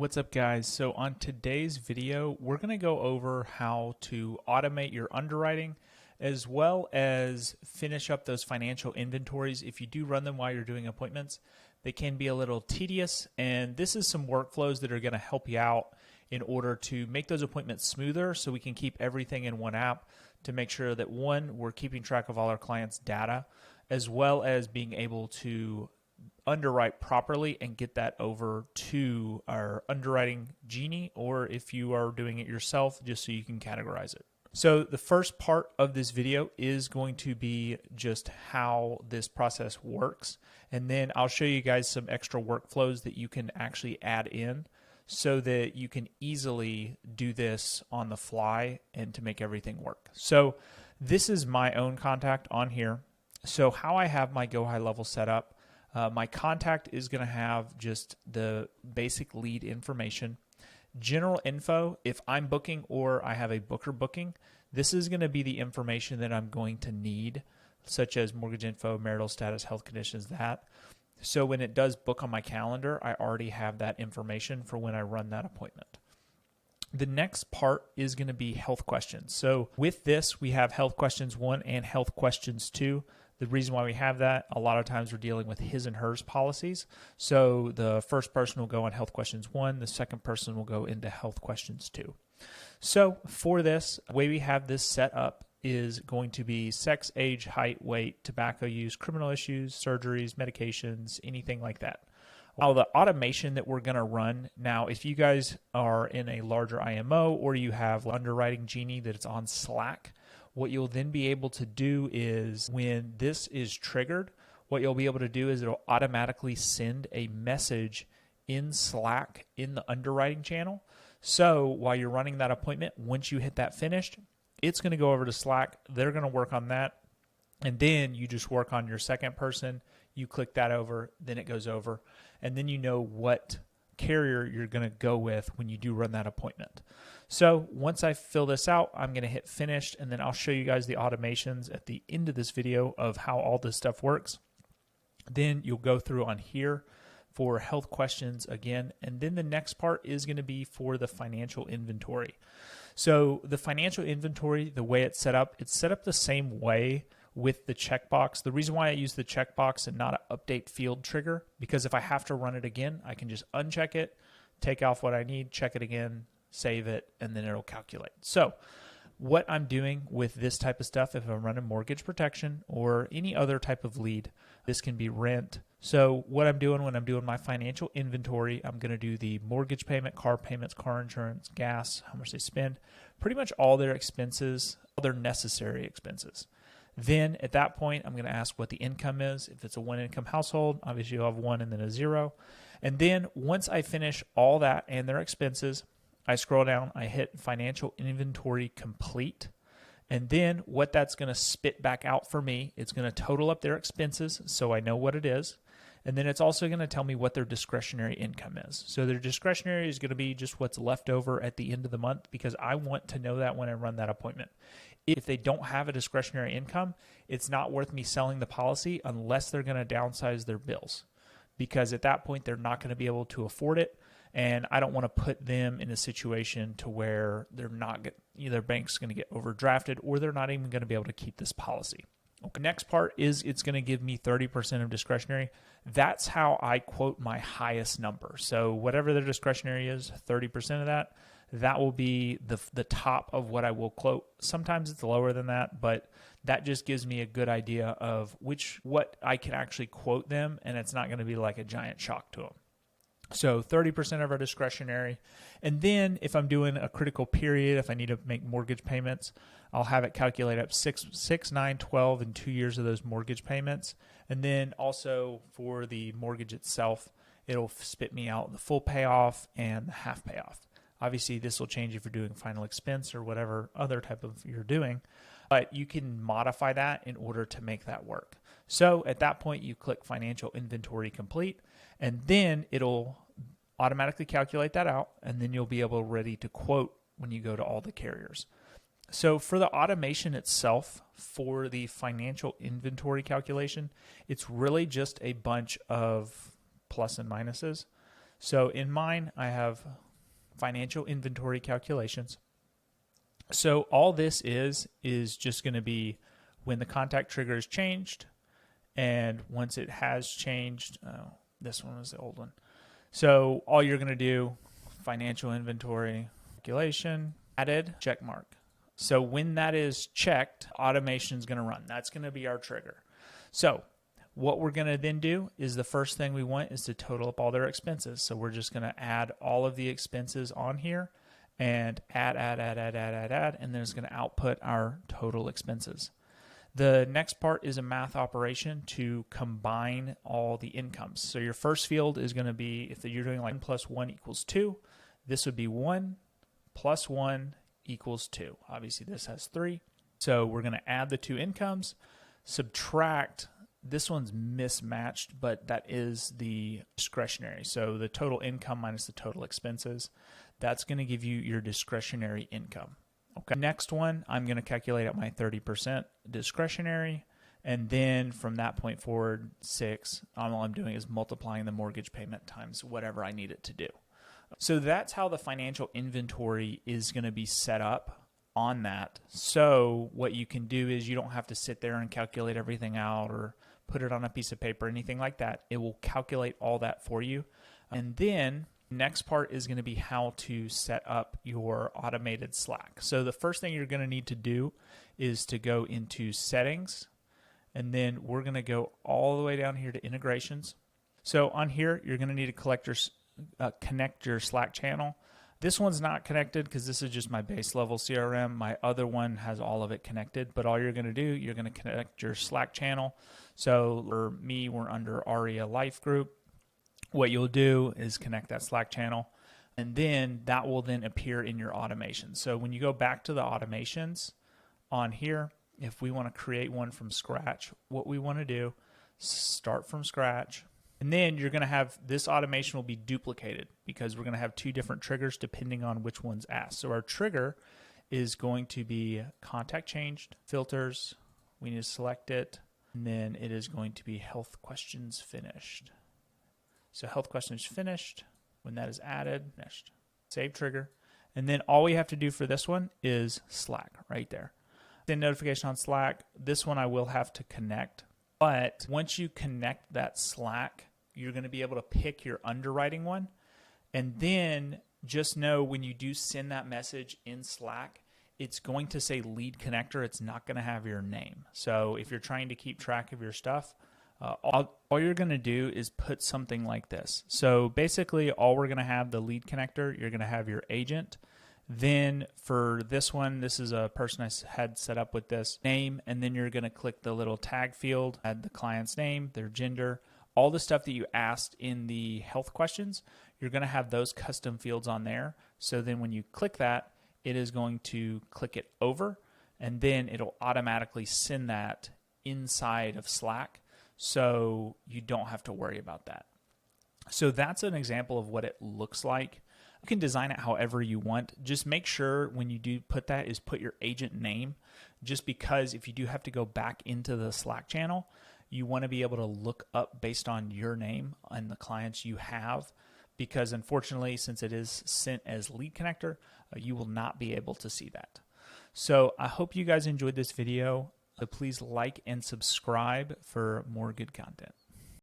What's up, guys? So on today's video, we're going to go over how to automate your underwriting as well as finish up those financial inventories. If you do run them while you're doing appointments, they can be a little tedious, and this is some workflows that are going to help you out in order to make those appointments smoother so we can keep everything in one app to make sure that, one, we're keeping track of all our clients' data, as well as being able to underwrite properly and get that over to our underwriting Genie, or if you are doing it yourself, just so you can categorize it. So the first part of this video is going to be just how this process works, and then I'll show you guys some extra workflows that you can actually add in so that you can easily do this on the fly and to make everything work. So this is my own contact on here. So how I have my Go High level set up, my contact is going to have just the basic lead information. General info, if I'm booking or I have a booker booking, this is going to be the information that I'm going to need, such as mortgage info, marital status, health conditions, that. So when it does book on my calendar, I already have that information for when I run that appointment. The next part is going to be health questions. So with this, we have health questions 1 and health questions 2. The reason why we have that, a lot of times we're dealing with his and hers policies. So the first person will go on health questions 1, the second person will go into health questions 2. So for this, the way we have this set up is going to be sex, age, height, weight, tobacco use, criminal issues, surgeries, medications, anything like that. Now, the automation that we're going to run now, if you guys are in a larger IMO or you have underwriting Genie that it's on Slack, what you'll then be able to do is when this is triggered, what you'll be able to do is it'll automatically send a message in Slack in the underwriting channel. So while you're running that appointment, once you hit that finished, it's going to go over to Slack. They're going to work on that. And then you just work on your second person. You click that over, then it goes over. And then you know what carrier you're going to go with when you do run that appointment. So once I fill this out, I'm going to hit finished, and then I'll show you guys the automations at the end of this video of how all this stuff works. Then you'll go through on here for health questions again, and then the next part is going to be for the financial inventory. So the financial inventory, the way it's set up the same way with the checkbox. The reason why I use the checkbox and not an update field trigger, because if I have to run it again, I can just uncheck it, take off what I need, check it again, save it, and then it'll calculate. So what I'm doing with this type of stuff, if I'm running mortgage protection or any other type of lead, this can be rent. So what I'm doing when I'm doing my financial inventory, I'm going to do the mortgage payment, car payments, car insurance, gas, how much they spend, pretty much all their expenses, all their necessary expenses. Then at that point, I'm going to ask what the income is. If it's a one-income household, obviously you'll have 1 and then a 0. And then once I finish all that and their expenses, I scroll down, I hit financial inventory complete. And then what that's going to spit back out for me, it's going to total up their expenses so I know what it is. And then it's also going to tell me what their discretionary income is. So their discretionary is going to be just what's left over at the end of the month, because I want to know that when I run that appointment. If they don't have a discretionary income, it's not worth me selling the policy unless they're going to downsize their bills, because at that point they're not going to be able to afford it. And I don't want to put them in a situation to where they're not either bank's going to get overdrafted or they're not even going to be able to keep this policy. Okay. Next part is it's going to give me 30% of discretionary. That's how I quote my highest number. So whatever their discretionary is, 30% of that, that will be the top of what I will quote. Sometimes it's lower than that, but that just gives me a good idea of what I can actually quote them, and it's not going to be like a giant shock to them. So 30% of our discretionary. And then if I'm doing a critical period, if I need to make mortgage payments, I'll have it calculate up 6, 9, 12, and 2 years of those mortgage payments. And then also for the mortgage itself, it'll spit me out the full payoff and the half payoff. Obviously, this will change if you're doing final expense or whatever other type of you're doing, but you can modify that in order to make that work. So at that point, you click financial inventory complete, and then it'll automatically calculate that out, and then you'll be able ready to quote when you go to all the carriers. So for the automation itself, for the financial inventory calculation, it's really just a bunch of plus and minuses. So in mine, I have financial inventory calculations. So all this is just going to be when the contact trigger is changed, and once it has changed, this one was the old one. So all you're going to do, financial inventory calculation, added, check mark. So when that is checked, automation is going to run. That's going to be our trigger. So what we're going to then do is the first thing we want is to total up all their expenses. So we're just going to add all of the expenses on here and add, and then it's going to output our total expenses. The next part is a math operation to combine all the incomes. So your first field is going to be, if you're doing like 1 plus 1 equals 2, this would be 1 plus 1 equals 2. Obviously this has 3. So we're going to add the two incomes, subtract, this one's mismatched, but that is the discretionary. So the total income minus the total expenses, that's going to give you your discretionary income. Okay. Next one, I'm going to calculate out my 30% discretionary. And then from that point forward, 6, all I'm doing is multiplying the mortgage payment times whatever I need it to do. So that's how the financial inventory is going to be set up on that. So what you can do is you don't have to sit there and calculate everything out or put it on a piece of paper, anything like that. It will calculate all that for you. And then next part is going to be how to set up your automated Slack. So the first thing you're going to need to do is to go into settings, and then we're going to go all the way down here to integrations. So on here, you're going to need to connect your Slack channel. This one's not connected because this is just my base level CRM. My other one has all of it connected, but all you're going to do, you're going to connect your Slack channel. So for me, we're under ARIA Life Group. What you'll do is connect that Slack channel, and then that will then appear in your automation. So when you go back to the automations on here, if we want to create one from scratch, what we want to do, start from scratch, and then you're going to have this automation will be duplicated because we're going to have two different triggers depending on which one's asked. So our trigger is going to be contact changed, filters, we need to select it, and then it is going to be health questions finished. So health questions finished. When that is added, finished. Save trigger. And then all we have to do for this one is Slack right there. Then notification on Slack. This one I will have to connect. But once you connect that Slack, you're going to be able to pick your underwriting one. And then just know when you do send that message in Slack, it's going to say lead connector. It's not going to have your name. So if you're trying to keep track of your stuff, all you're going to do is put something like this. So basically all we're going to have the lead connector, you're going to have your agent. Then for this one, this is a person I had set up with this name, and then you're going to click the little tag field, add the client's name, their gender, all the stuff that you asked in the health questions, you're going to have those custom fields on there. So then when you click that, it is going to click it over, and then it'll automatically send that inside of Slack. So you don't have to worry about that. So that's an example of what it looks like. You can design it however you want. Just make sure when you do put that is put your agent name, just because if you do have to go back into the Slack channel, you want to be able to look up based on your name and the clients you have, because unfortunately, since it is sent as lead connector, you will not be able to see that. So I hope you guys enjoyed this video. So please like and subscribe for more good content.